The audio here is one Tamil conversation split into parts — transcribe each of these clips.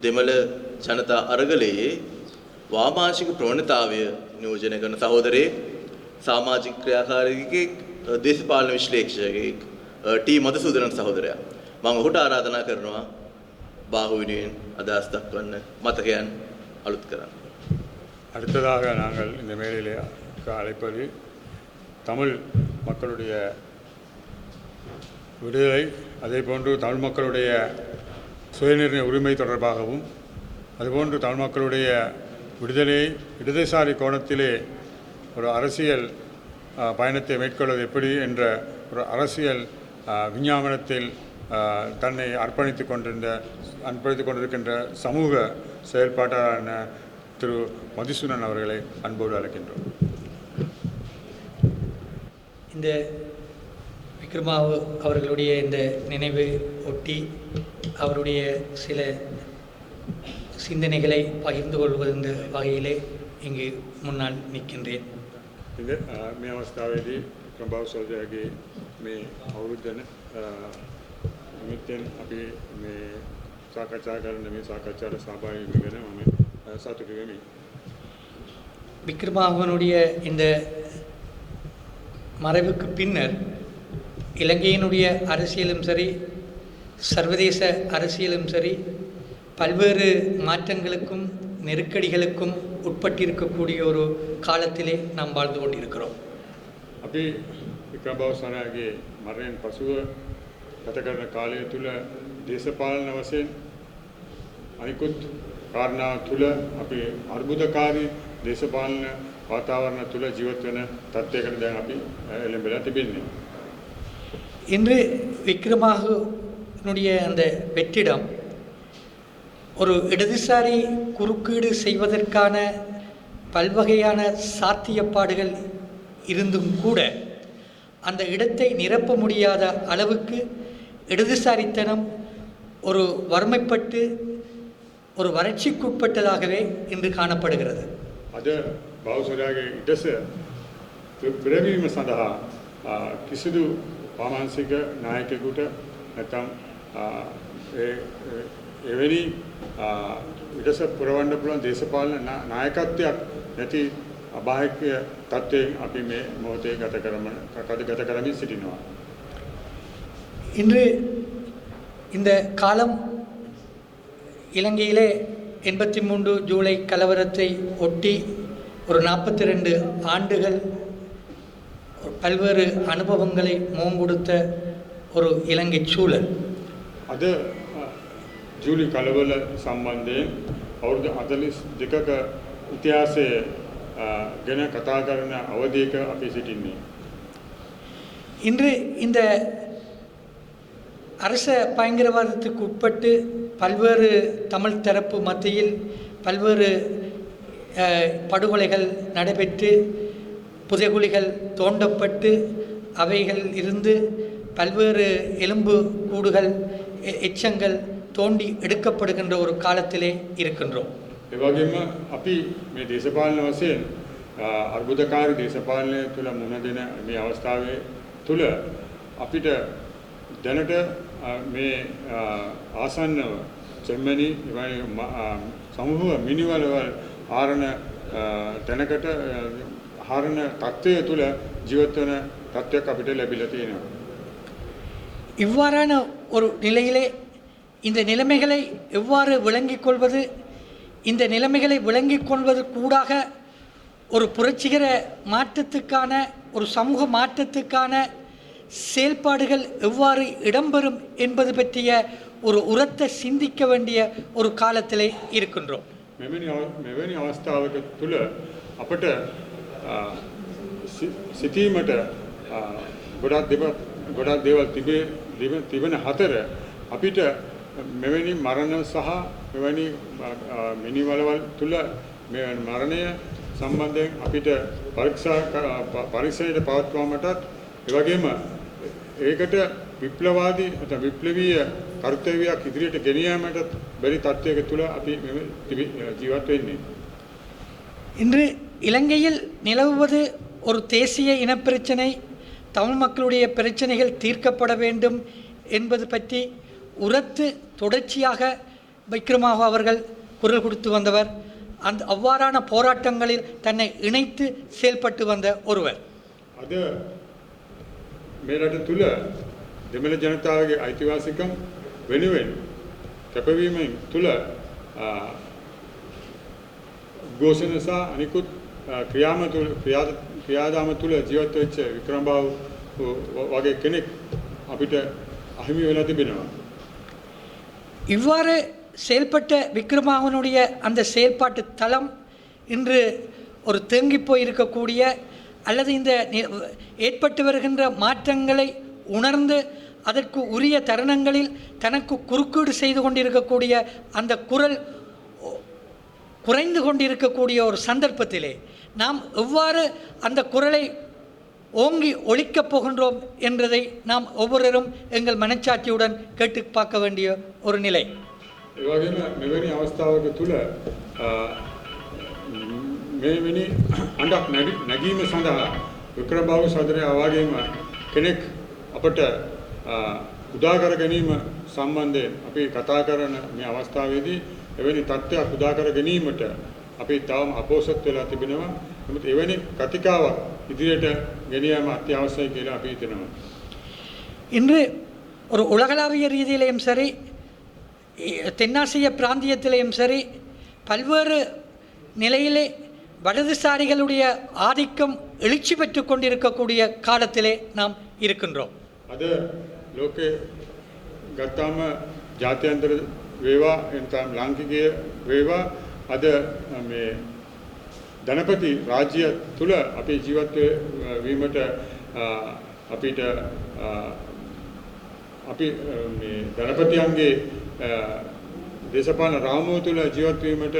දෙමළ ජනතා අරගලයේ වාමාංශික ප්‍රවණතාවය නියෝජනය කරන සහෝදරයෙක් සමාජික ක්‍රියාකාරීකෙක් දේශපාලන විශ්ලේෂකයෙක් ටී මధుසූදනන් සහෝදරයා මම ඔහුට ආරාධනා කරනවා බාහුව වෙනුවෙන් අදහස් දක්වන්න මතකයන් අලුත් කරන්න. அடுத்ததாக நாங்கள் இந்த மேடையிலே அழைப்பது தமிழ் மக்களுடைய விடுதலை, அதேபோன்று தமிழ் மக்களுடைய சுயநிர்ணய உரிமை தொடர்பாகவும், அதுபோன்று தமிழ் மக்களுடைய விடுதலையை இடதுசாரி கோணத்திலே ஒரு அரசியல் பயணத்தை மேற்கொள்வது எப்படி என்ற ஒரு அரசியல் விஞ்ஞாபனத்தில் தன்னை அர்ப்பணித்துக் கொண்டிருக்கின்ற சமூக செயல்பாட்டாளரான திரு மதுசூதனன் அவர்களை அன்போடு அழைக்கின்றோம். இந்த விக்ரமாவு அவர்களுடைய இந்த நினைவு ஒட்டி அவருடைய சில சிந்தனைகளை பகிர்ந்து கொள்வதென்ற வகையிலே இங்கு முன்னால் நிற்கின்றேன். இந்த මේ අවස්ථාවේදී ප්‍රභාව සෝදයාගේ මේ අවුරුද්දන නිමිත්තෙන් අපි මේ සාකච්ඡා කරන මේ සාකච්ඡාවට සහභාගී වෙන මම සතුටු වෙමි. விக்ரமாவனுடைய இந்த மறைவுக்கு பின்னர் இலங்கையினுடைய அரசியலும் சரி, சர்வதேச அரசியலும் சரி, பல்வேறு மாற்றங்களுக்கும் நெருக்கடிகளுக்கும் உட்பட்டிருக்கக்கூடிய ஒரு காலத்திலே நாம் வாழ்ந்து கொண்டிருக்கிறோம். අපි වික්‍රමබාහු සනාගේ මරණයෙන් පසුව ගත කරන කාලය තුල දේශපාලන වශයෙන් අනිකුත් කාරණා තුල අපි අර්බුදකාරී දේශපාලන වාතාවරණ තුල ජීවත් වෙන තත්ත්වයකට දැන් අපි එළඹලා තිබෙන්නේ. இன்று விக்ரமாவுனுடைய அந்த வெற்றிடம் ஒரு இடதுசாரி குறுக்கீடு செய்வதற்கான பல்வகையான சாத்தியப்பாடுகள் இருந்தும் கூட அந்த இடத்தை நிரப்ப முடியாத அளவுக்கு இடதுசாரித்தனம் ஒரு வறுமைப்பட்டு ஒரு வறட்சிக்குட்பட்டதாகவே இன்று காணப்படுகிறது. අද බෞද්ධයාගේ ඉඩස ප්‍රවීම සඳහා කිසිදු වාමාංශික නායකයෙකුට නැත්නම් එවැනි ඉඩස පුරවන්න පුළුවන් දේශපාලන නායකත්වයක් නැති අභාවික තත්ත්වයෙන් අපි මේ මොහොතේ ගත කරමින් සිටිනවා. இன்று இந்த காலம் இலங்கையிலே 83 ஜூலை கலவரத்தை ஒட்டி ஒரு 42 ஆண்டுகள் பல்வேறு அனுபவங்களை முகங்கொடுத்த ஒரு இலங்கை சூழல். අද ජූලි කලවල සම්බන්ධයෙන් අවුරුදු 42ක ඉතිහාසය ගැන කතා කරන අවධියක අපි සිටින්නේ. இன்று இந்த அரச பயங்கரவாதத்துக்கு உட்பட்டு பல்வேறு தமிழ் தரப்பு மத்தியில் பல்வேறு படுகொலைகள் நடைபெற்று புதைகுழிகள் தோண்டப்பட்டு அவைகள் இருந்து பல்வேறு எலும்பு கூடுகள் எச்சங்கள் தோண்டி எடுக்கப்படுகின்ற ஒரு காலத்திலே இருக்கின்றோம். ඒ වගේම අපි මේ දේශපාලන වශයෙන් අර්බුදකාරී දේශපාලනය තුළ මුහුණ දෙන මේ අවස්ථාවේ තුළ අපිට දැනට මේ ආසන්නව සෙම්මනි එවැනි සමූහ මිනිවලවල් ආරණ තැනකට ආරණ තත්ත්වය තුළ ජීවත් වන තත්ත්වයක් අපිට ලැබිලා තියෙනවා. இவ்வாறான ஒரு நிலையிலே இந்த நிலைமைகளை எவ்வாறு விளங்கிக் கொள்வது, இந்த நிலைமைகளை விளங்கிக் கொள்வது கூடாக ஒரு புரட்சிகர மாற்றத்துக்கான ஒரு சமூக மாற்றத்துக்கான செயல்பாடுகள் எவ்வாறு இடம்பெறும் என்பது பற்றிய ஒரு உரத்த சிந்திக்க வேண்டிய ஒரு காலத்திலே இருக்கின்றோம். මෙවැනි අවස්ථාවක තුළ අපට සිතීමට ගොඩක් දේවල් තිබෙන අතර අපිට මෙවැනි මරණ සහ මෙවැනි මිනිවලවල් තුළ මේ මරණය සම්බන්ධයෙන් අපිට පරීක්ෂණයට පවත්වාමටත් ඒ වගේම ඒකට විප්ලවවාදී නැත්නම් විප්ලවීය කර්තව්‍යයක් ඉදිරියට ගෙන යාමටත් බැරි තත්ත්වයක තුළ අපි ජීවත් වෙන්නේ. இன்று இலங்கையில் நிலவுவது ஒரு தேசிய இனப்பிரச்சனை, தமிழ் மக்களுடைய பிரச்சனைகள் தீர்க்கப்பட வேண்டும் என்பது பற்றி உரத்து தொடர்ச்சியாக விக்ரமாகு அவர்கள் குரல் கொடுத்து வந்தவர். அந்த அவ்வாறான போராட்டங்களில் தன்னை இணைத்து செயல்பட்டு வந்த ஒருவர். අද මේ රට තුල දෙමළ ජනතාවගේ අයිතිවාසිකම් වෙනුවෙන් කැපවීමෙන් තුල ഘോഷණ සහ අනිකුත් ක්‍රියාදාම තුල ජීවත් වෙච්ච වික්‍රමබාහු වගේ කෙනෙක් අපිට අහිමි වෙලා තිබෙනවා. இவ்வாறு செயல்பட்ட விக்ரமாகவனுடைய அந்த செயல்பாட்டு தளம் இன்று ஒரு தேங்கி போயிருக்கக்கூடிய அல்லது இந்த ஏற்பட்டு வருகின்ற மாற்றங்களை உணர்ந்து அதற்கு உரிய தருணங்களில் தனக்கு குறுக்கீடு செய்து கொண்டிருக்கக்கூடிய அந்த குரல் குறைந்து கொண்டிருக்கக்கூடிய ஒரு சந்தர்ப்பத்திலே நாம் எவ்வாறு அந்த குரலை ஓங்கி ஒழிக்கப் போகின்றோம் என்றதை நாம் ஒவ்வொருவரும் எங்கள் மனச்சாட்சியுடன் கேட்டு பார்க்க வேண்டிய ஒரு நிலை. ඒ වගේම මෙවැනි අවස්ථාවක තුල මෙවැනි අඬක් නැගීම සඳහා වික්‍රමබාහු සහෝදරයා වගේම කෙනෙක් අපට උදා කර ගැනීම සම්බන්ධයෙන් අපි කතා කරන මේ අවස්ථාවේදී එවැනි තත්ත්වයක් උදා කර ගැනීමට අපි තවම අපෝසත් වෙලා තිබෙනවා. නමුත් එවැනි කතිකාවක් ඉදිරියට ගෙනියම අත්‍යවශ්‍යයි කියලා අපි හිතනවා. இன்று ஒரு உலகளாவிய ரீதியிலேயும் சரி, தென்னாசிய பிராந்தியத்திலேயும் சரி, பல்வேறு நிலையிலே வலதுசாரிகளுடைய ஆதிக்கம் எழுச்சி பெற்று கொண்டிருக்கக்கூடிய காலத்திலே நாம் இருக்கின்றோம். අද ලෝකේ ගත්තාම ජාත්‍යන්තර වේවා එතන ලාංකිකය වේවා අද මේ ධනපති රාජ්‍ය තුල අපේ ජීවත් වීමට අපිට අපි මේ ධනපතියන්ගේ දේශපාලන රාමුව තුල ජීවත් වීමට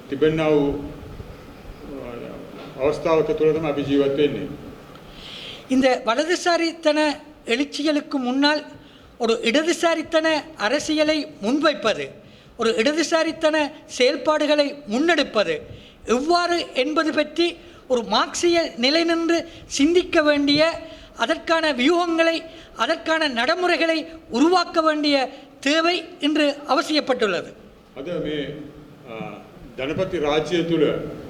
තිබෙනා වූ අවස්ථාවක තුල තමයි අපි ජීවත් වෙන්නේ. இந்த வலதுசாரித்தன எழுச்சிகளுக்கு முன்னால் ஒரு இடதுசாரித்தன அரசியலை முன்வைப்பது, ஒரு இடதுசாரித்தன செயல்பாடுகளை முன்னெடுப்பது எவ்வாறு என்பது பற்றி ஒரு மார்க்சிய நிலை நின்று சிந்திக்க வேண்டிய, அதற்கான வியூகங்களை அதற்கான நடைமுறைகளை உருவாக்க வேண்டிய தேவை இன்று அவசியப்பட்டுள்ளது. අද මේ ධනපති රාජ්‍ය තුල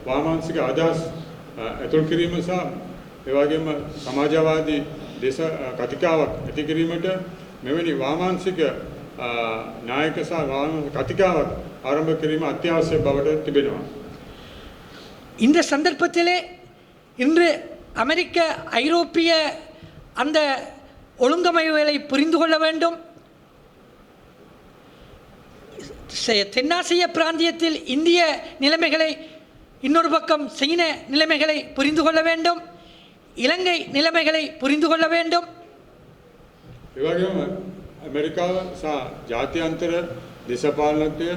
වාමාංශික අදහස් ඇතුල් කිරීම සහ ඒ වගේම සමාජවාදී දේශ කතිකාවක් ඇති කිරීමට මෙවැනි වාමාංශික නායක සහ කතිකාවක් ආරම්භ කිරීම අත්‍යවශ්‍ය බවට තිබෙනවා. இந்த சந்தர்ப்பத்திலே இன்று அமெரிக்க ஐரோப்பிய அந்த ஒழுங்கமைவுகளை புரிந்து கொள்ள வேண்டும். தென்னாசிய பிராந்தியத்தில் இந்திய நிலைமைகளை, இன்னொரு பக்கம் சீன நிலைமைகளை புரிந்து கொள்ள வேண்டும். இலங்கை நிலைமைகளை புரிந்து கொள்ள வேண்டும். ඒ වගේම ඇමරිකාව සහ ජාත්‍යන්තර දේශපාලනත්වය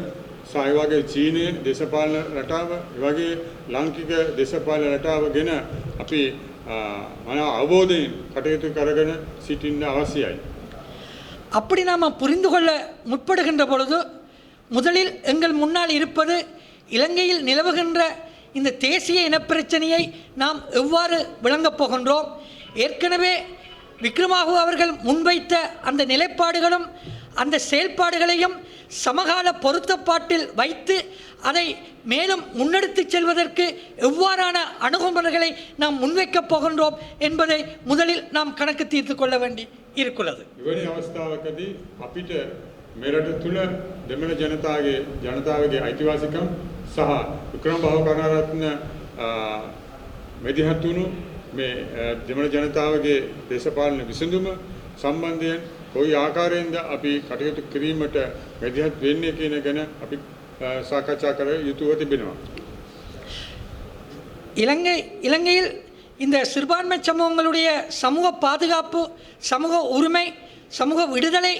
සහ ඒ වගේ චීනයේ දේශපාලන රටාව, ඒ වගේ ලාංකික දේශපාලන රටාව ගැන අපි මන අවබෝධයෙන් කටයුතු කරගෙන සිටින්න අවශ්‍යයි. அப்படி நாம் புரிந்து கொள்ள முற்படுகின்ற பொழுது முதலில் எங்கள் முன்னால் இருப்பது இலங்கையில் நிலவுகின்ற இந்த தேசிய இனப்பிரச்சனையை நாம் எவ்வாறு விளங்கப் போகின்றோம். ஏற்கனவே விக்ரமாகு அவர்கள் முன்வைத்த அந்த நிலைப்பாடுகளும் அந்த செயல்பாடுகளையும் சமகால பொருத்தப்பாட்டில் வைத்து அதை மேலும் முன்னெடுத்து செல்வதற்கு எவ்வாறான அணுகுமுறைகளை நாம் முன்வைக்கப் போகின்றோம் என்பதை முதலில் நாம் கணக்கு தீர்த்து கொள்ள வேண்டி இருக்கிறது. එවැනි අවස්ථාවකදී අපිට මෙරට තුල දෙමළ ජනතාවගේ අයිතිවාසිකම් සහ වික්‍රමබාහු කරුණාරත්න මෙදිහත් වුණු මේ දෙමළ ජනතාවගේ දේශපාලන විසඳුම සම්බන්ධයෙන් කොයි ආකාරයෙන්ද අපි කටයුතු කිරීමට මෙදිහත් වෙන්නේ කියන ගැන අපි සාකච්ඡා කර යුතුව තිබෙනවා. இலங்கையில் இந்த சிறுபான்மை சமூகங்களுடைய சமூக பாதுகாப்பு, சமூக உரிமை, சமூக விடுதலை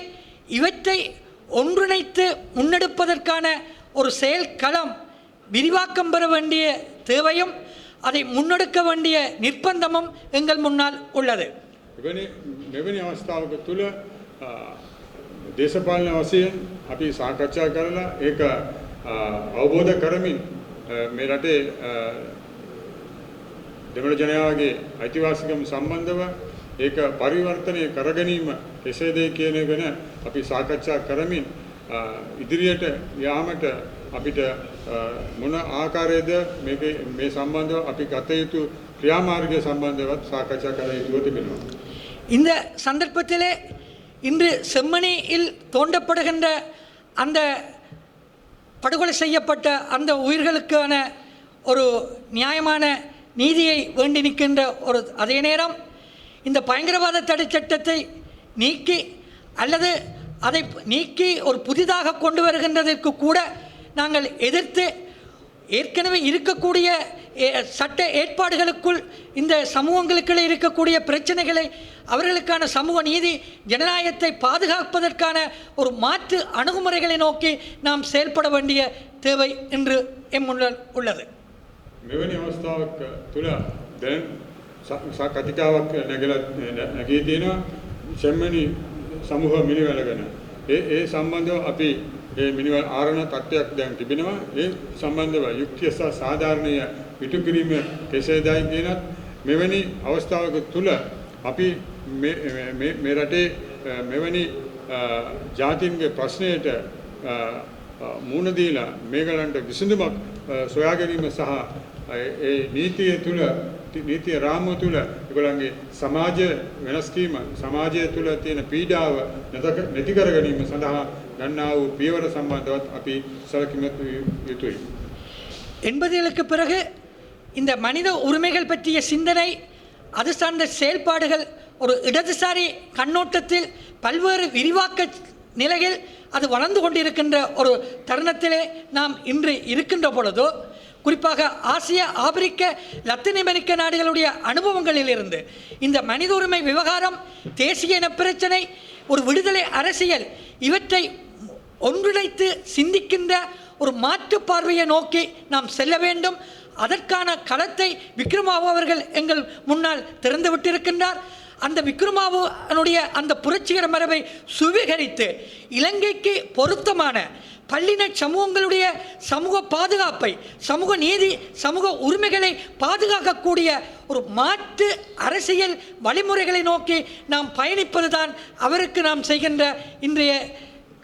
இவற்றை ஒன்றிணைத்து முன்னெடுப்பதற்கான ஒரு செயல்களம் விரிவாக்கம் பெற வேண்டிய தேவையும் அதை முன்னெடுக்க வேண்டிய நிர்பந்தமும் எங்கள் முன்னால் உள்ளது. මෙවැනි අවස්ථාවක තුල දේශපාලන වශයෙන් අපි සාකච්ඡා කරලා ඒක අවබෝධ කරමින් මේ රටේ දෙමළ ජනයාගේ අයිතිවාසිකම් සම්බන්ධව ඒක පරිවර්තනය කර ගැනීම කෙසේද කියන ගැන අපි සාකච්ඡා කරමින් ඉදිරියට යාමට අපිට මොන ආකාරයේද මේ සම්බන්ධව අපි ගත යුතු ක්‍රියාමාර්ගය සම්බන්ධවත් සාකච්ඡා කළ යුතුව තිබෙනවා. இந்த சந்தர்ப்பத்திலே இன்று செம்மணியில் தோண்டப்படுகின்ற அந்த படுகொலை செய்யப்பட்ட அந்த உயிர்களுக்கான ஒரு நியாயமான நீதியை வேண்டி நிற்கின்ற ஒரு அதே நேரம் இந்த பயங்கரவாத தடை சட்டத்தை நீக்கி அல்லது அதை நீக்கி ஒரு புதிதாக கொண்டு வருகின்றதற்கு கூட நாங்கள் எதிர்த்து ஏற்கனவே இருக்கக்கூடிய சட்ட ஏற்பாடுகளுக்குள் இந்த சமூகங்களுக்குள்ளே இருக்கக்கூடிய பிரச்சனைகளை அவர்களுக்கான சமூக நீதி ஜனநாயகத்தை பாதுகாப்பதற்கான ஒரு மாற்று அணுகுமுறைகளை நோக்கி நாம் செயல்பட வேண்டிய தேவை என்று எம்முன்னால் உள்ளது. මෙවැනි අවස්ථාවක් තුළ දැන් කතිකාවක් නැගී තියෙනවා සෙම්මනි සමූහ මිනිවැලගෙන ඒ සම්බන්ධව අපි ඒ මිනිවැල් ආරණ තත්ත්වයක් දැන් තිබෙනවා. ඒ සම්බන්ධව යුක්තිය සහ සාධාරණීය ඉටු කිරීම කෙසේදයි කියනත් මෙවැනි අවස්ථාවක තුළ අපි මේ රටේ මෙවැනි ජාතීන්ගේ ප්‍රශ්නයට මුහුණ දීලා මේගලන්ට විසඳුමක් සොයා ගැනීම සහ ඒ නීතිය තුළ නීතිය රාමුව තුළ ඒගොල්ලන්ගේ සමාජ වෙනස් කිරීම සමාජය තුළ තියෙන පීඩාව නැති කර ගැනීම සඳහා ගන්නා වූ පියවර සම්බන්ධවත් අපි සැලකිය යුතුයි. 80களுக்கு பிறகு இந்த மனித உரிமைகள் பற்றிய சிந்தனை அது சார்ந்த செயல்பாடுகள் ஒரு இடதுசாரி கண்ணோட்டத்தில் பல்வேறு விரிவாக்க நிலையில் அது வளர்ந்து கொண்டிருக்கின்ற ஒரு தருணத்திலே நாம் இன்று இருக்கின்ற பொழுதோ குறிப்பாக ஆசிய ஆப்பிரிக்க லத்தீன் அமெரிக்க நாடுகளுடைய அனுபவங்களிலிருந்து இந்த மனித உரிமை விவகாரம் தேசிய இன பிரச்சனை ஒரு விடுதலை அரசியல் இவற்றை ஒன்றிணைத்து சிந்திக்கின்ற ஒரு மாற்று பார்வையை நோக்கி நாம் செல்ல வேண்டும். அதற்கான களத்தை விக்ரமாவு அவர்கள் எங்கள் முன்னால் திறந்து விட்டிருக்கின்றார். அந்த விக்ரமாவுடைய அந்த புரட்சிகர மரபை சுவீகரித்து இலங்கைக்கு பொருத்தமான பல்லின சமூகங்களுடைய சமூக பாதுகாப்பை சமூக நீதி சமூக உரிமைகளை பாதுகாக்கக்கூடிய ஒரு மாற்று அரசியல் வழிமுறைகளை நோக்கி நாம் பயணிப்பதுதான் அவருக்கு நாம் செய்கின்ற இன்றைய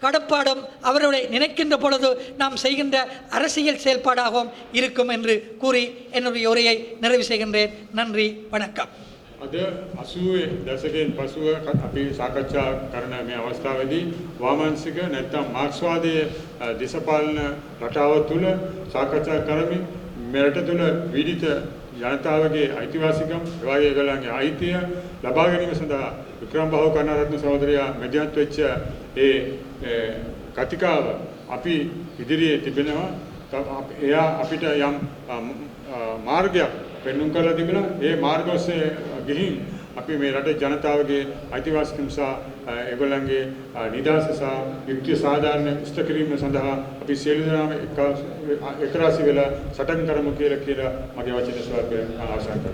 கடப்பாடும் அவர்களை நினைக்கின்ற பொழுது நாம் செய்கின்ற அரசியல் செயல்பாடாகவும் இருக்கும் என்று கூறி என்னுடைய உரையை நிறைவு செய்கின்றேன். நன்றி, வணக்கம். අද 80 දශකයෙන් පසුව අපි සාකච්ඡා කරන මේ අවස්ථාවේදී වාමාංශික නැත්නම් මාක්ස්වාදයේ දේශපාලන රටාව තුළ සාකච්ඡා කරමින් මෙරට තුළ විවිධ ජනතාවගේ අයිතිවාසිකම් එවාගේ ඒගොල්ලන්ගේ අයිතිය ලබා ගැනීම සඳහා වික්‍රමබාහු කරුණාරත්න සහෝදරයා මැදිහත් වෙච්ච ඒ කතිකාව අපි ඉදිරියේ තිබෙනවා. එයා අපිට යම් මාර්ගයක් පෙන්වුම් කරලා තිබෙනවා. ඒ මාර්ග ඔස්සේ ගිහින් අපි මේ රටේ ජනතාවගේ අයිතිවාසිකම් සහ ඒගොල්ලන්ගේ නිදහස සහ යුක්තිය සාධාරණ ඉෂ්ට කිරීම සඳහා අපි සියලු දෙනාම එක්රාසි වෙලා සටන් කරමු කියලා මගේ වචන ස්වල්පයෙන් ආශා කරනවා.